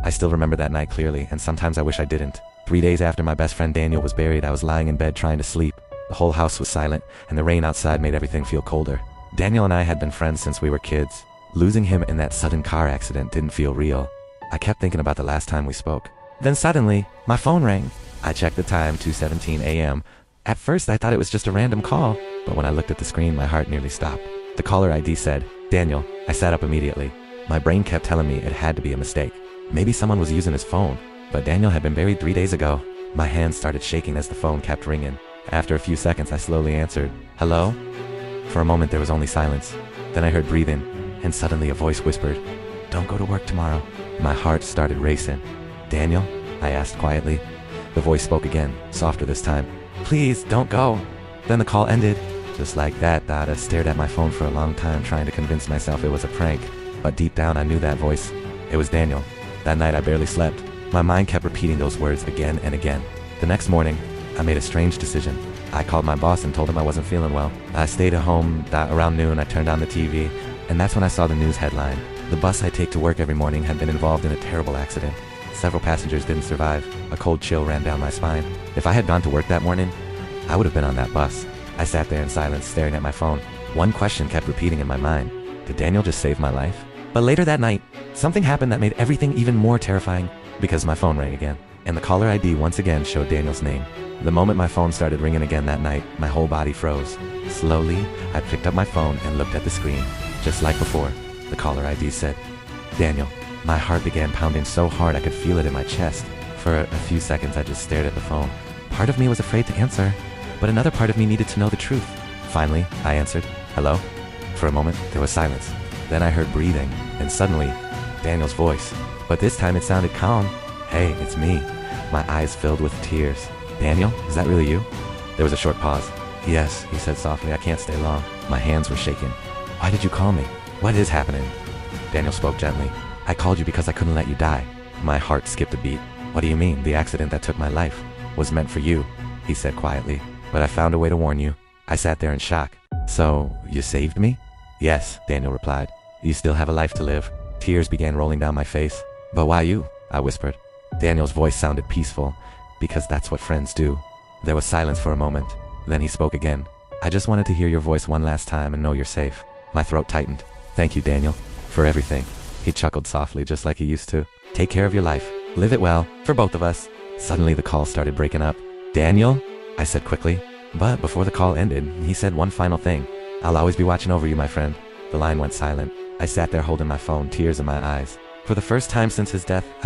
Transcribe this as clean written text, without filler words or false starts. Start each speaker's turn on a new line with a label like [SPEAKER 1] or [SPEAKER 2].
[SPEAKER 1] I still remember that night clearly, and sometimes I wish I didn't. 3 days after my best friend Daniel was buried, I was lying in bed trying to sleep. The whole house was silent, and the rain outside made everything feel colder. Daniel and I had been friends since we were kids. Losing him in that sudden car accident didn't feel real. I kept thinking about the last time we spoke. Then suddenly, my phone rang. I checked the time, 2:17 a.m. At first, I thought it was just a random call, but when I looked at the screen, my heart nearly stopped. The caller ID said, "Daniel." I sat up immediately. My brain kept telling me it had to be a mistake. Maybe someone was using his phone, but Daniel had been buried 3 days ago. My hands started shaking as the phone kept ringing. After a few seconds, I slowly answered, "Hello?" For a moment, there was only silence. Then I heard breathing, and suddenly a voice whispered, "Don't go to work tomorrow." My heart started racing. "Daniel?" I asked quietly. The voice spoke again, softer this time. "Please, don't go." Then the call ended. Just like that, I stared at my phone for a long time, trying to convince myself it was a prank. But deep down, I knew that voice. It was Daniel. That night, I barely slept. My mind kept repeating those words again and again. The next morning, I made a strange decision. I called my boss and told him I wasn't feeling well. I stayed at home. Around noon, I turned on the TV, and that's when I saw the news headline. The bus I take to work every morning had been involved in a terrible accident. Several passengers didn't survive. A cold chill ran down my spine. If I had gone to work that morning, I would have been on that bus. I sat there in silence, staring at my phone. One question kept repeating in my mind. Did Daniel just save my life? But later that night, something happened that made everything even more terrifying, because my phone rang again, and the caller ID once again showed Daniel's name. The moment my phone started ringing again that night, my whole body froze. Slowly, I picked up my phone and looked at the screen. Just like before, the caller ID said, "Daniel." My heart began pounding so hard I could feel it in my chest. For a few seconds, I just stared at the phone. Part of me was afraid to answer, but another part of me needed to know the truth. Finally, I answered, "Hello?" For a moment, there was silence. Then I heard breathing, and suddenly, Daniel's voice. But this time it sounded calm. "Hey, it's me." My eyes filled with tears. "Daniel, is that really you?" There was a short pause. "Yes," he said softly, "I can't stay long." My hands were shaking. "Why did you call me? What is happening?" Daniel spoke gently. "I called you because I couldn't let you die." My heart skipped a beat. "What do you mean? The accident that took my life was meant for you," he said quietly. "But I found a way to warn you." I sat there in shock. "So, you saved me?" "Yes," Daniel replied. "You still have a life to live." Tears began rolling down my face. "But why you?" I whispered. Daniel's voice sounded peaceful, because that's what friends do. There was silence for a moment. Then he spoke again. "I just wanted to hear your voice one last time and know you're safe." My throat tightened. "Thank you, Daniel, for everything." He chuckled softly, just like he used to. "Take care of your life. Live it well, for both of us." Suddenly the call started breaking up. "Daniel?" I said quickly. But before the call ended, he said one final thing. "I'll always be watching over you, my friend." The line went silent. I sat there holding my phone, tears in my eyes. For the first time since his death,